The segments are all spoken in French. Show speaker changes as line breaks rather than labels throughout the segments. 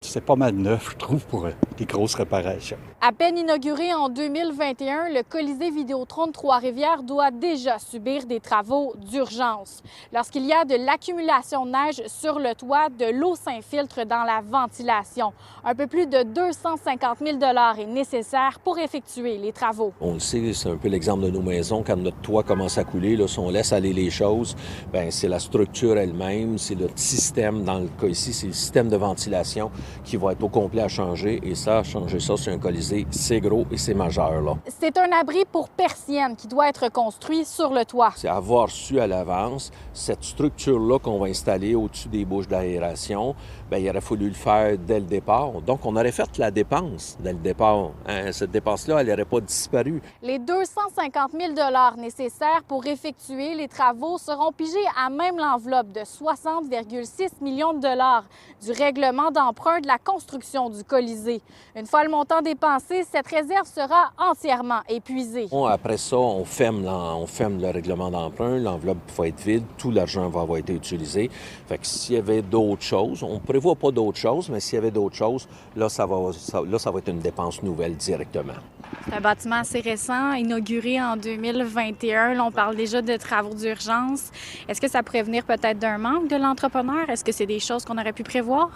C'est pas mal neuf, je trouve, pour des grosses réparations.
À peine inauguré en 2021, le Colisée Vidéotron de Trois-Rivières doit déjà subir des travaux d'urgence. Lorsqu'il y a de l'accumulation de neige sur le toit, de l'eau s'infiltre dans la ventilation. Un peu plus de 250 000 $ est nécessaire pour effectuer les travaux.
On le sait, c'est un peu l'exemple de nos maisons. Quand notre toit commence à couler, là, si on laisse aller les choses, bien, c'est la structure elle-même, c'est le système, dans le cas ici, c'est le système de ventilation qui va être au complet à changer. Et ça, changer ça sur un Colisée, c'est gros et c'est majeur, là.
C'est un abri pour persiennes qui doit être construit sur le toit.
C'est avoir su à l'avance cette structure-là qu'on va installer au-dessus des bouches d'aération, bien, il aurait fallu le faire dès le départ. Donc, on aurait fait la dépense dès le départ. Hein? Cette dépense-là, elle n'aurait pas disparu.
Les 250 000 $ nécessaires pour effectuer les travaux seront pigés à même l'enveloppe de 60,6 millions de dollars du règlement d'emprunt de la construction du Colisée. Une fois le montant dépensé, cette réserve sera entièrement épuisée.
Après ça, on ferme le règlement d'emprunt, l'enveloppe va être vide, tout l'argent va avoir été utilisé. Fait que s'il y avait d'autres choses, on ne prévoit pas d'autres choses, mais s'il y avait d'autres choses, là, ça va être une dépense nouvelle directement.
C'est un bâtiment assez récent, inauguré en 2021. Là, on parle déjà de travaux d'urgence. Est-ce que ça pourrait venir peut-être d'un manque de l'entrepreneur? Est-ce que c'est des choses qu'on aurait pu prévoir?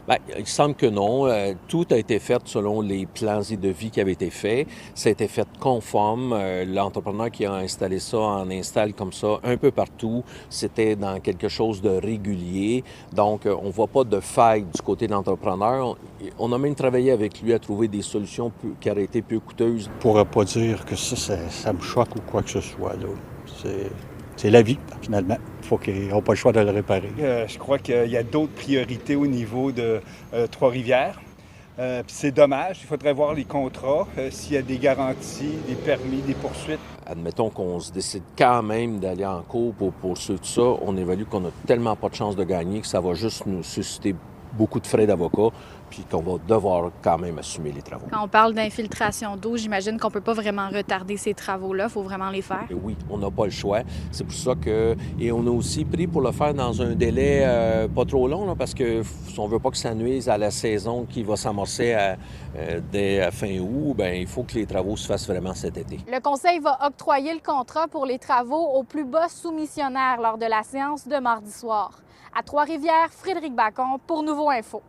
Bien, il semble que non. Tout a été fait selon les plans et devis qui avaient été faits. Ça a été fait conforme. L'entrepreneur qui a installé ça en installe comme ça un peu partout. C'était dans quelque chose de régulier. Donc, on ne voit pas de faille du côté de l'entrepreneur. On a même travaillé avec lui à trouver des solutions qui auraient été peu coûteuses.
Je ne pourrais pas dire que ça me choque ou quoi que ce soit, là. C'est la vie, finalement. Faut qu'ils n'ont pas le choix de le réparer.
Je crois qu'il y a d'autres priorités au niveau de Trois-Rivières. Puis c'est dommage, il faudrait voir les contrats, s'il y a des garanties, des permis, des poursuites.
Admettons qu'on se décide quand même d'aller en cours pour poursuivre tout ça, on évalue qu'on n'a tellement pas de chance de gagner que ça va juste nous susciter beaucoup de frais d'avocat, puis qu'on va devoir quand même assumer les travaux.
Quand on parle d'infiltration d'eau, j'imagine qu'on ne peut pas vraiment retarder ces travaux-là. Il faut vraiment les faire.
Et oui, on n'a pas le choix. C'est pour ça que... Et on a aussi pris pour le faire dans un délai pas trop long, là, parce que si on ne veut pas que ça nuise à la saison qui va s'amorcer dès fin août, bien, il faut que les travaux se fassent vraiment cet été.
Le Conseil va octroyer le contrat pour les travaux au plus bas soumissionnaire lors de la séance de mardi soir. À Trois-Rivières, Frédéric Bacon pour Nouveau Info.